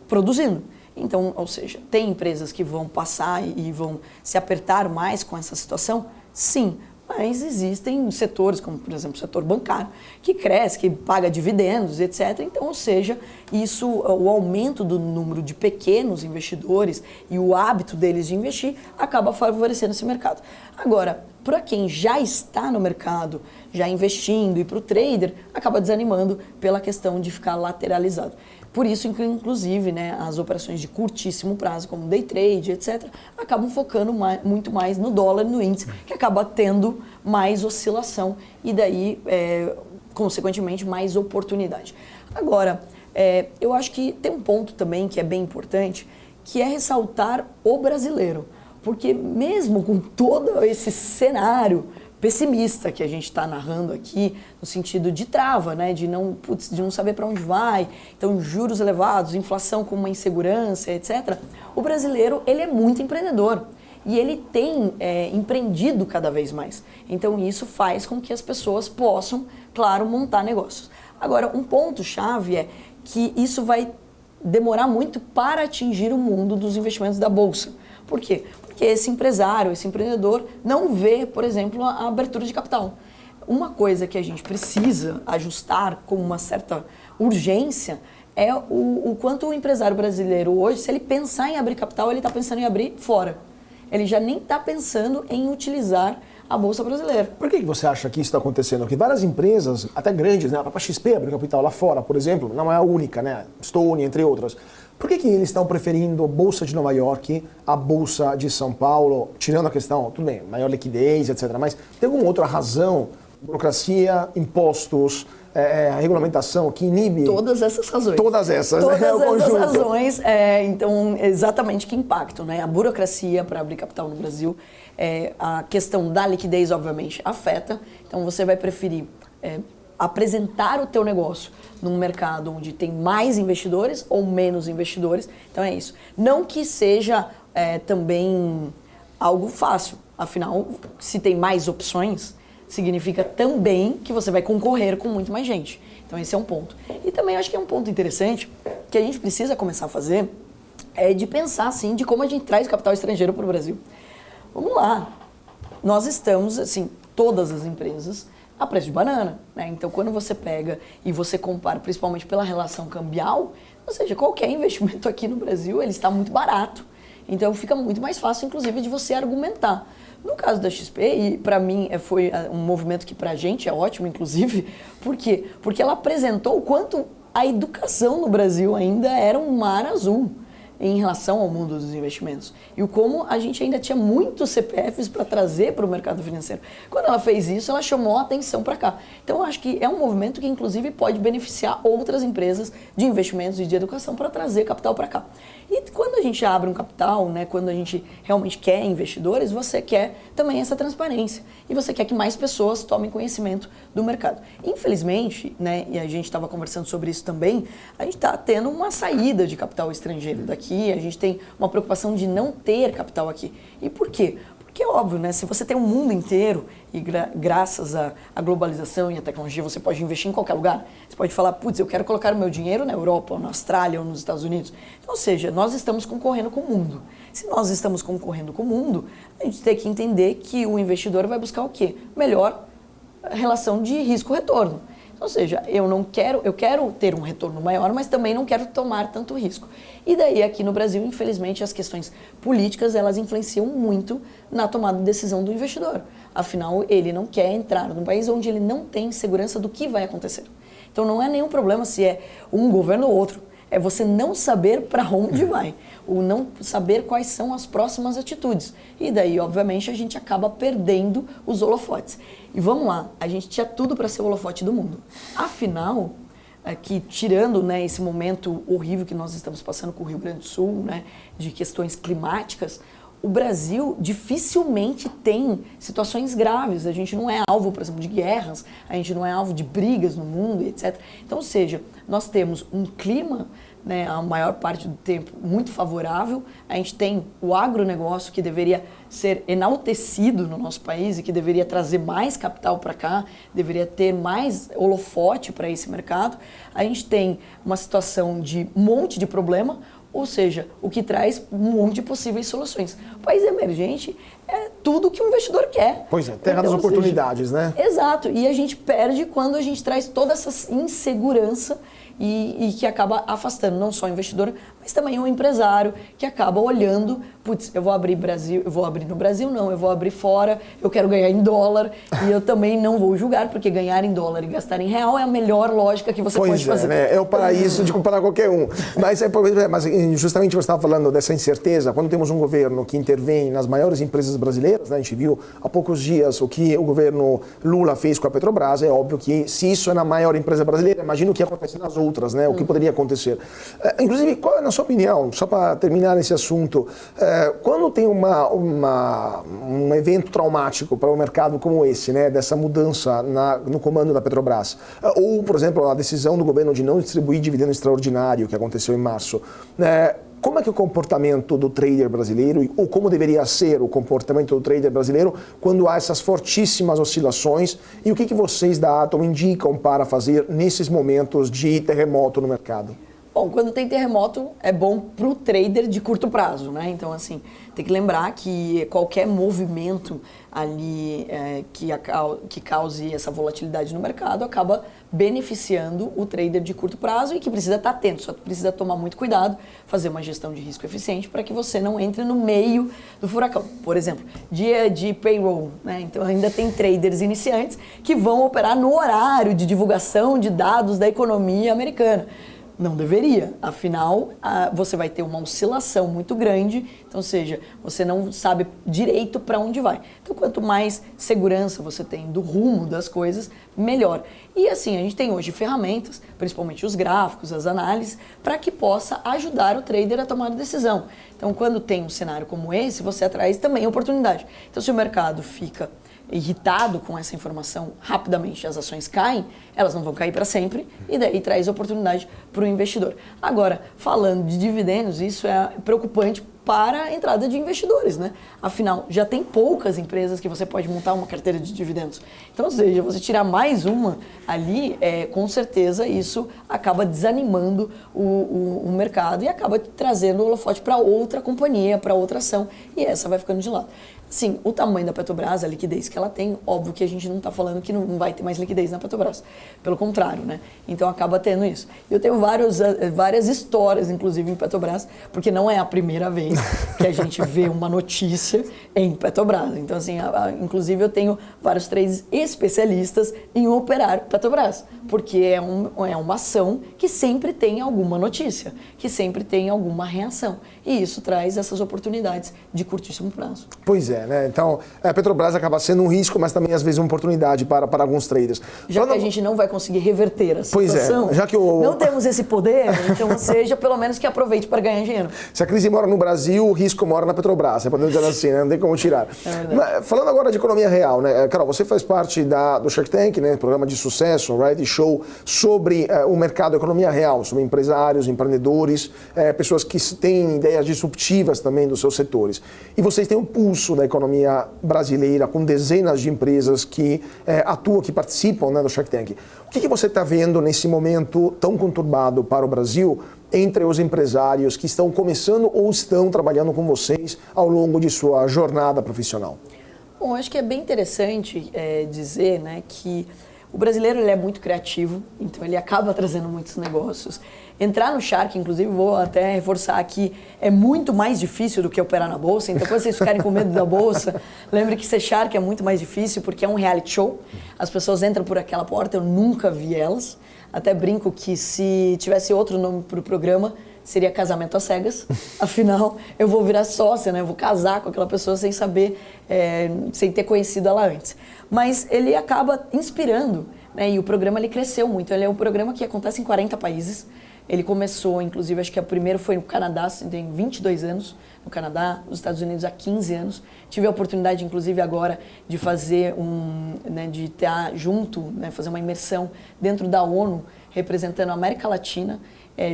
produzindo. Então, ou seja, tem empresas que vão passar e vão se apertar mais com essa situação? Sim. Mas existem setores, como por exemplo o setor bancário, que cresce, que paga dividendos, etc. Então, ou seja, o aumento do número de pequenos investidores e o hábito deles de investir acaba favorecendo esse mercado. Agora, para quem já está no mercado, já investindo, e para o trader, acaba desanimando pela questão de ficar lateralizado. Por isso, inclusive, né, as operações de curtíssimo prazo, como day trade, etc., acabam focando muito mais no dólar e no índice, que acaba tendo mais oscilação e daí, consequentemente, mais oportunidade. Agora, eu acho que tem um ponto também que é bem importante, que é ressaltar o brasileiro. Porque mesmo com todo esse cenário pessimista que a gente está narrando aqui, no sentido de trava, né? de não saber para onde vai, então juros elevados, inflação com uma insegurança, etc. O brasileiro ele é muito empreendedor e ele tem empreendido cada vez mais. Então isso faz com que as pessoas possam, claro, montar negócios. Agora, um ponto-chave é que isso vai demorar muito para atingir o mundo dos investimentos da Bolsa. Por quê? Porque esse empresário, esse empreendedor não vê, por exemplo, a abertura de capital. Uma coisa que a gente precisa ajustar com uma certa urgência é o quanto o empresário brasileiro hoje, se ele pensar em abrir capital, ele está pensando em abrir fora. Ele já nem está pensando em utilizar a Bolsa Brasileira. Por que você acha que isso está acontecendo? Porque várias empresas, até grandes, né? A própria XP abriu capital lá fora, por exemplo, não é a única, né? Stone, entre outras. Por que eles estão preferindo a Bolsa de Nova York, a Bolsa de São Paulo, tirando a questão, tudo bem, maior liquidez, etc. Mas tem alguma outra razão? Burocracia, impostos, regulamentação que inibe? Todas essas razões. Todas essas, Todas né? essas razões, então, exatamente que impactam, né? A burocracia para abrir capital no Brasil, a questão da liquidez, obviamente, afeta. Então, você vai preferir apresentar o teu negócio num mercado onde tem mais investidores ou menos investidores. Então é isso. Não que seja também algo fácil. Afinal, se tem mais opções, significa também que você vai concorrer com muito mais gente. Então esse é um ponto. E também acho que é um ponto interessante que a gente precisa começar a fazer de pensar assim de como a gente traz capital estrangeiro para o Brasil. Vamos lá. Nós estamos, assim, todas as empresas a preço de banana, né? Então, quando você pega e você compara, principalmente pela relação cambial, ou seja, qualquer investimento aqui no Brasil, ele está muito barato. Então, fica muito mais fácil, inclusive, de você argumentar. No caso da XP, e para mim foi um movimento que para a gente é ótimo, inclusive, por quê? Porque ela apresentou o quanto a educação no Brasil ainda era um mar azul em relação ao mundo dos investimentos. E o como a gente ainda tinha muitos CPFs para trazer para o mercado financeiro. Quando ela fez isso, ela chamou a atenção para cá. Então, eu acho que é um movimento que, inclusive, pode beneficiar outras empresas de investimentos e de educação para trazer capital para cá. E quando a gente abre um capital, né, quando a gente realmente quer investidores, você quer também essa transparência. E você quer que mais pessoas tomem conhecimento do mercado. Infelizmente, né, e a gente estava conversando sobre isso também, a gente está tendo uma saída de capital estrangeiro daqui. A gente tem uma preocupação de não ter capital aqui. E por quê? Porque é óbvio, né? Se você tem um mundo inteiro e graças à globalização e à tecnologia você pode investir em qualquer lugar, você pode falar, putz, eu quero colocar o meu dinheiro na Europa, ou na Austrália, ou nos Estados Unidos. Então, ou seja, nós estamos concorrendo com o mundo. Se nós estamos concorrendo com o mundo, a gente tem que entender que o investidor vai buscar o quê? Melhor relação de risco-retorno. Ou seja, eu quero ter um retorno maior, mas também não quero tomar tanto risco. E daí aqui no Brasil, infelizmente, as questões políticas, elas influenciam muito na tomada de decisão do investidor. Afinal, ele não quer entrar num país onde ele não tem segurança do que vai acontecer. Então não é nenhum problema se é um governo ou outro. É você não saber para onde vai, ou não saber quais são as próximas atitudes. E daí, obviamente, a gente acaba perdendo os holofotes. E vamos lá, a gente tinha tudo para ser o holofote do mundo. Afinal, aqui, tirando, né, esse momento horrível que nós estamos passando com o Rio Grande do Sul, né, de questões climáticas, o Brasil dificilmente tem situações graves. A gente não é alvo, por exemplo, de guerras, a gente não é alvo de brigas no mundo, etc. Então, ou seja, nós temos um clima, né, a maior parte do tempo, muito favorável. A gente tem o agronegócio que deveria ser enaltecido no nosso país e que deveria trazer mais capital para cá, deveria ter mais holofote para esse mercado. A gente tem uma situação de um monte de problema, ou seja, o que traz um monte de possíveis soluções. O país emergente é tudo que o investidor quer. Pois é, terra das oportunidades, né? Exato, e a gente perde quando a gente traz toda essa insegurança e que acaba afastando não só o investidor, mas também o empresário, que acaba olhando, putz, eu vou abrir no Brasil não, eu vou abrir fora, eu quero ganhar em dólar, e eu também não vou julgar, porque ganhar em dólar e gastar em real é a melhor lógica que você pode fazer. Né? É o paraíso de comparar qualquer um. Mas justamente você estava falando dessa incerteza, quando temos um governo que intervém nas maiores empresas brasileiras, né? A gente viu há poucos dias o que o governo Lula fez com a Petrobras, é óbvio que se isso é na maior empresa brasileira, imagina o que acontece nas outras, né? O que poderia acontecer. Inclusive, qual é, na sua opinião, só para terminar esse assunto, quando tem um evento traumático para um mercado como esse, né? Dessa mudança no comando da Petrobras, ou, por exemplo, a decisão do governo de não distribuir dividendo extraordinário, que aconteceu em março, como é que o comportamento do trader brasileiro, ou como deveria ser o comportamento do trader brasileiro quando há essas fortíssimas oscilações, e o que vocês da Atom indicam para fazer nesses momentos de terremoto no mercado? Bom, quando tem terremoto é bom para o trader de curto prazo, né? Então, assim, tem que lembrar que qualquer movimento ali que cause essa volatilidade no mercado acaba beneficiando o trader de curto prazo e que precisa estar atento, só precisa tomar muito cuidado, fazer uma gestão de risco eficiente para que você não entre no meio do furacão. Por exemplo, dia de payroll, né? Então ainda tem traders iniciantes que vão operar no horário de divulgação de dados da economia americana. Não deveria, afinal, você vai ter uma oscilação muito grande, então, ou seja, você não sabe direito para onde vai. Então, quanto mais segurança você tem do rumo das coisas, melhor. E assim, a gente tem hoje ferramentas, principalmente os gráficos, as análises, para que possa ajudar o trader a tomar a decisão. Então, quando tem um cenário como esse, você traz também oportunidade. Então, se o mercado fica irritado com essa informação, rapidamente as ações caem, elas não vão cair para sempre, e daí traz oportunidade para o investidor. Agora, falando de dividendos, isso é preocupante para a entrada de investidores, né? Afinal, já tem poucas empresas que você pode montar uma carteira de dividendos. Então, ou seja, você tirar mais uma ali, com certeza isso acaba desanimando o mercado e acaba trazendo o holofote para outra companhia, para outra ação, e essa vai ficando de lado. Sim, o tamanho da Petrobras, a liquidez que ela tem, óbvio que a gente não está falando que não vai ter mais liquidez na Petrobras. Pelo contrário, né? Então acaba tendo isso. Eu tenho várias histórias, inclusive, em Petrobras, porque não é a primeira vez que a gente vê uma notícia em Petrobras. Então, assim, inclusive eu tenho vários traders especialistas em operar Petrobras, porque é uma ação que sempre tem alguma notícia, que sempre tem alguma reação. E isso traz essas oportunidades de curtíssimo prazo. Pois é, né? Então, a Petrobras acaba sendo um risco, mas também às vezes uma oportunidade para alguns traders. Já que a gente não vai conseguir reverter a situação, pois é, já que não temos esse poder, então seja pelo menos que aproveite para ganhar dinheiro. Se a crise mora no Brasil, o risco mora na Petrobras, podemos dizer assim, né? Não tem como tirar. Mas, falando agora de economia real, né? Carol, você faz parte do Shark Tank, né? Programa de sucesso, um reality show sobre o mercado da economia real, sobre empresários, empreendedores, pessoas que têm ideias disruptivas também dos seus setores. E vocês têm um pulso da economia brasileira com dezenas de empresas que atuam, que participam, né, do Shark Tank. O que você está vendo nesse momento tão conturbado para o Brasil entre os empresários que estão começando ou estão trabalhando com vocês ao longo de sua jornada profissional? Bom, acho que é bem interessante dizer, né, que O brasileiro ele é muito criativo, então ele acaba trazendo muitos negócios. Entrar no Shark, inclusive, vou até reforçar aqui, é muito mais difícil do que operar na Bolsa. Então, quando vocês ficarem com medo da Bolsa, lembre que ser Shark é muito mais difícil, porque é um reality show. As pessoas entram por aquela porta, eu nunca vi elas. Até brinco que se tivesse outro nome para o programa, seria Casamento às Cegas. Afinal, eu vou virar sócia, né? Eu vou casar com aquela pessoa sem saber, sem ter conhecido ela antes. Mas ele acaba inspirando, né? E o programa ele cresceu muito. Ele é um programa que acontece em 40 países. Ele começou, inclusive, acho que o primeiro foi no Canadá, tem 22 anos no Canadá, nos Estados Unidos há 15 anos. Tive a oportunidade, inclusive, agora de fazer de estar junto, né? Fazer uma imersão dentro da ONU, representando a América Latina,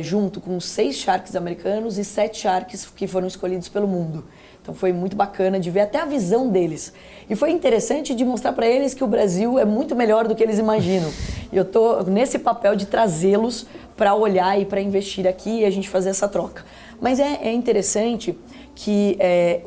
junto com 6 Sharks americanos e 7 Sharks que foram escolhidos pelo mundo. Então foi muito bacana de ver até a visão deles. E foi interessante de mostrar para eles que o Brasil é muito melhor do que eles imaginam. E eu estou nesse papel de trazê-los para olhar e para investir aqui e a gente fazer essa troca. Mas é interessante que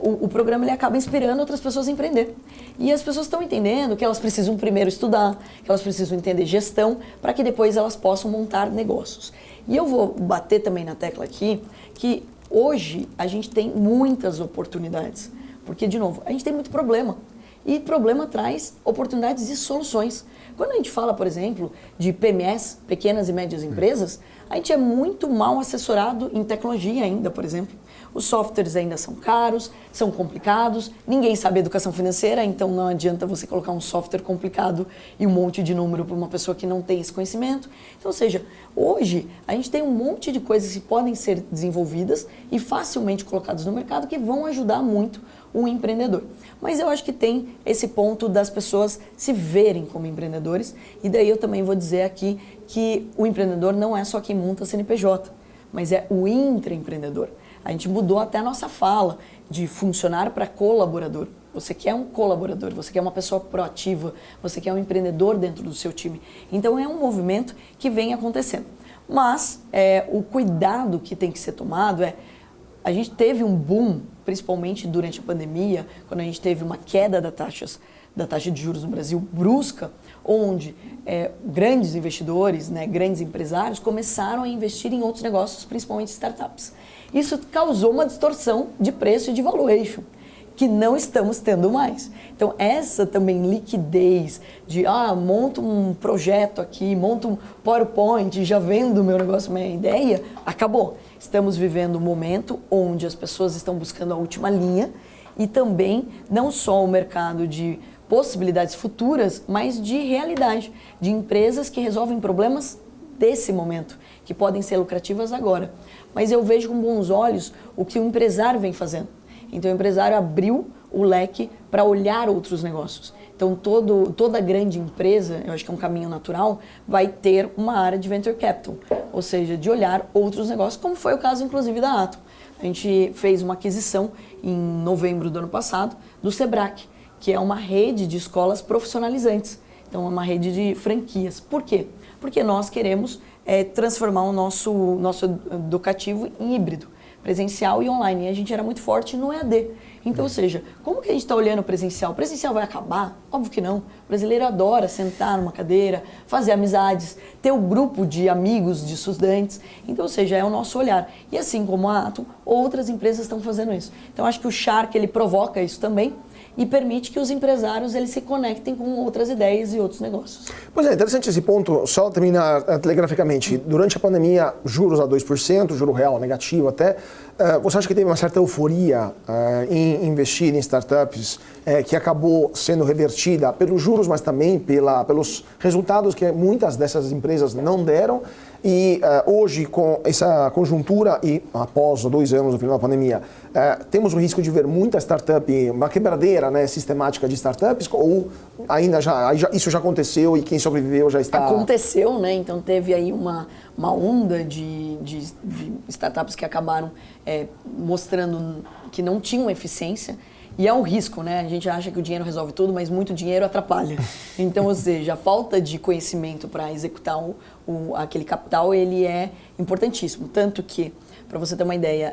o programa ele acaba inspirando outras pessoas a empreender. E as pessoas estão entendendo que elas precisam primeiro estudar, que elas precisam entender gestão, para que depois elas possam montar negócios. E eu vou bater também na tecla aqui que hoje a gente tem muitas oportunidades, porque, de novo, a gente tem muito problema. E problema traz oportunidades e soluções. Quando a gente fala, por exemplo, de PMEs, pequenas e médias empresas, a gente é muito mal assessorado em tecnologia ainda, por exemplo. Os softwares ainda são caros, são complicados, ninguém sabe educação financeira, então não adianta você colocar um software complicado e um monte de número para uma pessoa que não tem esse conhecimento. Então, ou seja, hoje a gente tem um monte de coisas que podem ser desenvolvidas e facilmente colocadas no mercado que vão ajudar muito o empreendedor. Mas eu acho que tem esse ponto das pessoas se verem como empreendedores, e daí eu também vou dizer aqui que o empreendedor não é só quem monta CNPJ, mas é o intraempreendedor. A gente mudou até a nossa fala de funcionário para colaborador. Você quer um colaborador, você quer uma pessoa proativa, você quer um empreendedor dentro do seu time. Então é um movimento que vem acontecendo. Mas o cuidado que tem que ser tomado a gente teve um boom, principalmente durante a pandemia, quando a gente teve uma queda da taxa de juros no Brasil brusca, onde grandes investidores, né, grandes empresários começaram a investir em outros negócios, principalmente startups. Isso causou uma distorção de preço e de valuation, que não estamos tendo mais. Então, essa também liquidez de, monto um projeto aqui, monto um PowerPoint, já vendo o meu negócio, minha ideia, acabou. Estamos vivendo um momento onde as pessoas estão buscando a última linha e também não só o mercado de possibilidades futuras, mas de realidade, de empresas que resolvem problemas desse momento, que podem ser lucrativas agora. Mas eu vejo com bons olhos o que o empresário vem fazendo. Então o empresário abriu o leque para olhar outros negócios. Então toda grande empresa, eu acho que é um caminho natural, vai ter uma área de venture capital, ou seja, de olhar outros negócios, como foi o caso inclusive da Atom. A gente fez uma aquisição em novembro do ano passado do Sebrae, que é uma rede de escolas profissionalizantes. Então é uma rede de franquias. Por quê? Porque nós queremos transformar o nosso educativo em híbrido, presencial e online. E a gente era muito forte no EAD. Então, ou seja, como que a gente está olhando o presencial? O presencial vai acabar? Óbvio que não. O brasileiro adora sentar numa cadeira, fazer amizades, ter um grupo de amigos, de estudantes. Então, ou seja, é o nosso olhar. E assim como a Atom, outras empresas estão fazendo isso. Então, acho que o Shark ele provoca isso também e permite que os empresários eles se conectem com outras ideias e outros negócios. Pois é, interessante esse ponto, só terminar telegraficamente. Durante a pandemia, juros a 2%, juro real negativo até, você acha que teve uma certa euforia em investir em startups que acabou sendo revertida pelos juros, mas também pelos resultados que muitas dessas empresas não deram? E hoje, com essa conjuntura e após 2 anos do final da pandemia, temos o risco de ver muita startup, uma quebradeira, né, sistemática de startups, ou ainda isso já aconteceu e quem sobreviveu já está... Aconteceu, né? Então teve aí uma onda de startups que acabaram mostrando que não tinham eficiência. E é um risco, né? A gente acha que o dinheiro resolve tudo, mas muito dinheiro atrapalha. Então, ou seja, a falta de conhecimento para executar aquele capital, ele é importantíssimo. Tanto que, para você ter uma ideia,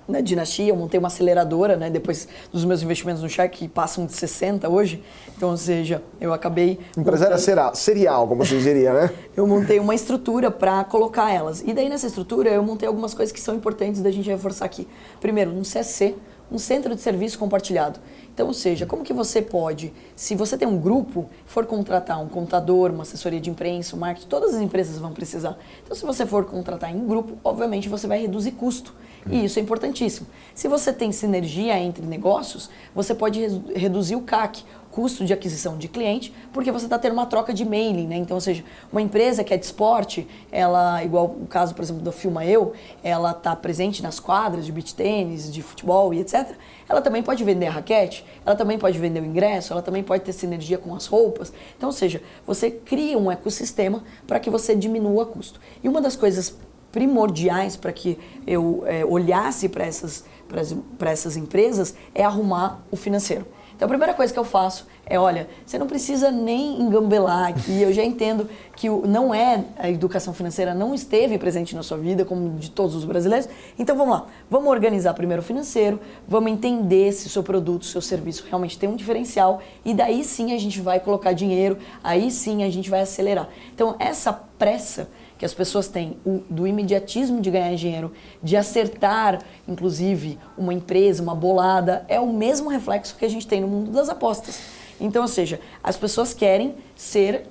na Dinastia, eu montei uma aceleradora, né, depois dos meus investimentos no Shark, que passam de 60 hoje. Então, ou seja, eu acabei... Empresária serial, como você diria, né? Eu montei uma estrutura para colocar elas. E daí, nessa estrutura, eu montei algumas coisas que são importantes da gente reforçar aqui. Primeiro, um CSC, um Centro de Serviço Compartilhado. Então, ou seja, como que você pode, se você tem um grupo, for contratar um contador, uma assessoria de imprensa, um marketing, todas as empresas vão precisar. Então, se você for contratar em grupo, obviamente você vai reduzir custo. E isso é importantíssimo. Se você tem sinergia entre negócios, você pode reduzir o CAC, custo de aquisição de cliente, porque você está tendo uma troca de mailing, né? Então, ou seja, uma empresa que é de esporte, ela, igual o caso, por exemplo, da Filma Eu, ela está presente nas quadras de beach tênis, de futebol e etc. Ela também pode vender a raquete, ela também pode vender o ingresso, ela também pode ter sinergia com as roupas. Então, ou seja, você cria um ecossistema para que você diminua o custo. E uma das coisas primordiais para que eu olhasse para essas empresas é arrumar o financeiro. Então, a primeira coisa que eu faço é, olha, você não precisa nem engambelar aqui, eu já entendo que não é a educação financeira não esteve presente na sua vida, como de todos os brasileiros. Então, vamos lá, vamos organizar primeiro o financeiro, vamos entender se o seu produto, seu serviço realmente tem um diferencial e daí sim a gente vai colocar dinheiro, aí sim a gente vai acelerar. Então, essa pressa que as pessoas têm do imediatismo de ganhar dinheiro, de acertar, inclusive, uma empresa, uma bolada, é o mesmo reflexo que a gente tem no mundo das apostas. Então, ou seja, as pessoas querem ser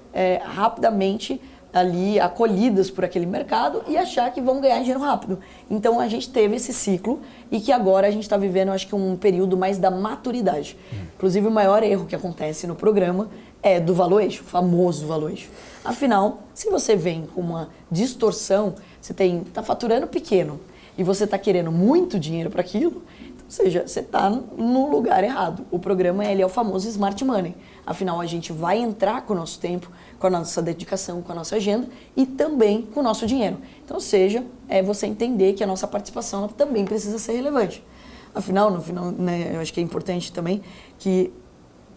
rapidamente ali acolhidas por aquele mercado e achar que vão ganhar dinheiro rápido. Então, a gente teve esse ciclo e que agora a gente está vivendo, acho que um período mais da maturidade. Inclusive, o maior erro que acontece no programa é do valuation, o famoso valuation. Afinal, se você vem com uma distorção, você está faturando pequeno e você está querendo muito dinheiro para aquilo, ou seja, você está no lugar errado. O programa ele é o famoso Smart Money. Afinal, a gente vai entrar com o nosso tempo, com a nossa dedicação, com a nossa agenda e também com o nosso dinheiro. Então, ou seja, é você entender que a nossa participação ela também precisa ser relevante. Afinal, no final, né, eu acho que é importante também que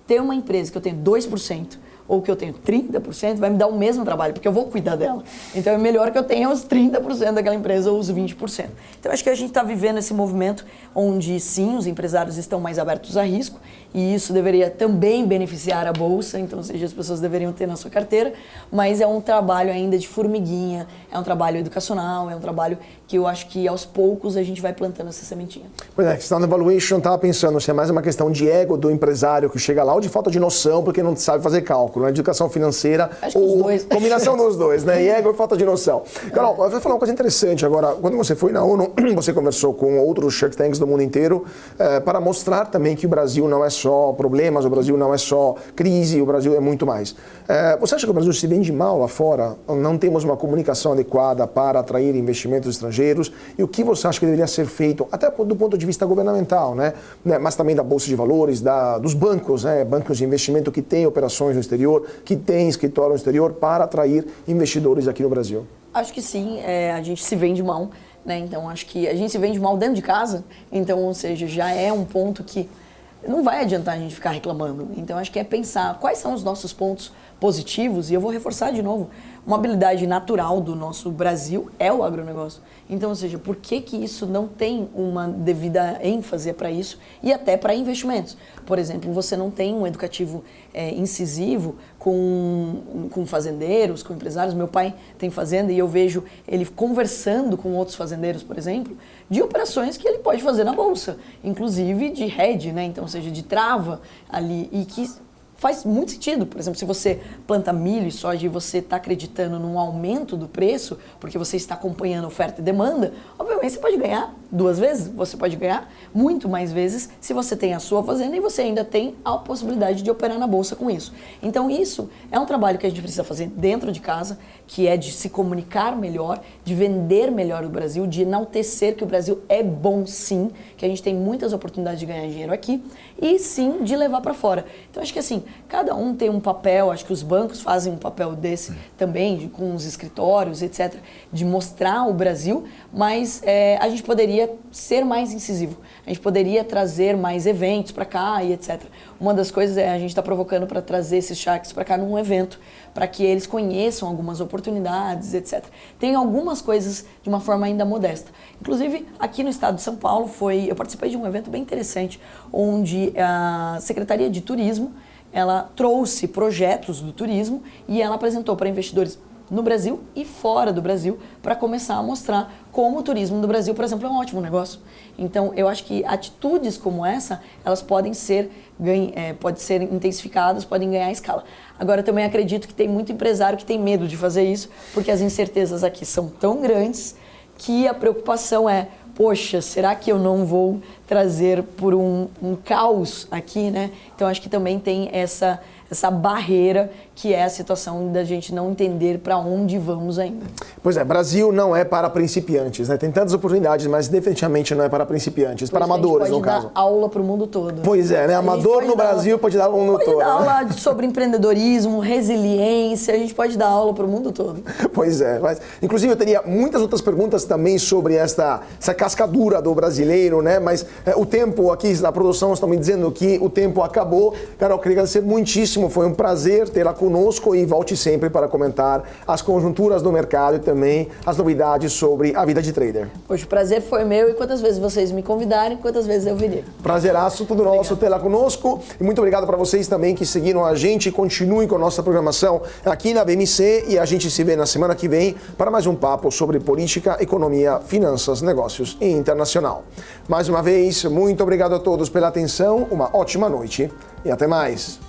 ter uma empresa que eu tenho 2% ou que eu tenho 30%, vai me dar o mesmo trabalho, porque eu vou cuidar dela. Então é melhor que eu tenha os 30% daquela empresa ou os 20%. Então acho que a gente está vivendo esse movimento onde sim, os empresários estão mais abertos a risco e isso deveria também beneficiar a Bolsa, então ou seja, as pessoas deveriam ter na sua carteira, mas é um trabalho ainda de formiguinha, é um trabalho educacional, é um trabalho que eu acho que aos poucos a gente vai plantando essa sementinha. Pois é, questão da valuation, estava pensando se é mais uma questão de ego do empresário que chega lá ou de falta de noção porque não sabe fazer cálculo, né? Educação financeira ou os dois. Combinação dos dois, né? E ego e falta de noção. Carol, eu vou falar uma coisa interessante agora. Quando você foi na ONU, você conversou com outros Shark Tanks do mundo inteiro para mostrar também que o Brasil não é só problemas, o Brasil não é só crise, o Brasil é muito mais. Você acha que o Brasil se vende mal lá fora? Não temos uma comunicação adequada para atrair investimentos estrangeiros? E o que você acha que deveria ser feito, até do ponto de vista governamental, né? Mas também da Bolsa de Valores, dos bancos, né? Bancos de investimento que têm operações no exterior, que têm escritório no exterior para atrair investidores aqui no Brasil? Acho que sim, a gente se vende mal, né? Então acho que a gente se vende mal dentro de casa, então, ou seja, já é um ponto que não vai adiantar a gente ficar reclamando. Então acho que é pensar quais são os nossos pontos positivos, e eu vou reforçar de novo, uma habilidade natural do nosso Brasil é o agronegócio. Então, ou seja, por que isso não tem uma devida ênfase para isso e até para investimentos? Por exemplo, você não tem um educativo incisivo com fazendeiros, com empresários. Meu pai tem fazenda e eu vejo ele conversando com outros fazendeiros, por exemplo, de operações que ele pode fazer na Bolsa, inclusive de hedge, né? Então, ou seja, de trava ali, e que faz muito sentido. Por exemplo, se você planta milho e soja e você está acreditando num aumento do preço, porque você está acompanhando oferta e demanda, obviamente você pode ganhar 2 vezes, você pode ganhar muito mais vezes se você tem a sua fazenda e você ainda tem a possibilidade de operar na Bolsa com isso. Então isso é um trabalho que a gente precisa fazer dentro de casa, que é de se comunicar melhor, de vender melhor o Brasil, de enaltecer que o Brasil é bom sim, que a gente tem muitas oportunidades de ganhar dinheiro aqui e sim de levar para fora. Então acho que assim, cada um tem um papel, acho que os bancos fazem um papel desse também, com os escritórios, etc., de mostrar o Brasil, mas a gente poderia ser mais incisivo, a gente poderia trazer mais eventos para cá e etc. Uma das coisas a gente está provocando para trazer esses Sharks para cá num evento, para que eles conheçam algumas oportunidades, etc. Tem algumas coisas de uma forma ainda modesta. Inclusive, aqui no estado de São Paulo, eu participei de um evento bem interessante, onde a Secretaria de Turismo, ela trouxe projetos do turismo e ela apresentou para investidores no Brasil e fora do Brasil, para começar a mostrar como o turismo do Brasil, por exemplo, é um ótimo negócio. Então, eu acho que atitudes como essa, elas podem ser intensificadas, podem ganhar escala. Agora, eu também acredito que tem muito empresário que tem medo de fazer isso, porque as incertezas aqui são tão grandes que a preocupação é, poxa, será que eu não vou trazer por um caos aqui, né? Então, acho que também tem essa barreira que é a situação da gente não entender para onde vamos ainda. Pois é, Brasil não é para principiantes, né? Tem tantas oportunidades, mas definitivamente não é para principiantes, para amadores, no caso. Pode dar aula para o mundo todo. Pois é, né? Amador no Brasil pode dar aula para o mundo todo. Pode dar aula sobre empreendedorismo, resiliência, a gente pode dar aula para o mundo todo. Pois é, mas inclusive eu teria muitas outras perguntas também sobre essa cascadura do brasileiro, né? Mas o tempo aqui na produção estão me dizendo que o tempo acabou. Carol, eu queria agradecer muitíssimo, foi um prazer tê-la conosco e volte sempre para comentar as conjunturas do mercado e também as novidades sobre a vida de trader. Poxa, o prazer foi meu e quantas vezes vocês me convidarem, quantas vezes eu virei. Prazeraço, tudo nosso tê-la conosco e muito obrigado para vocês também que seguiram a gente e continuem com a nossa programação aqui na BMC e a gente se vê na semana que vem para mais um papo sobre política, economia, finanças, negócios e internacional. Mais uma vez, muito obrigado a todos pela atenção, uma ótima noite e até mais.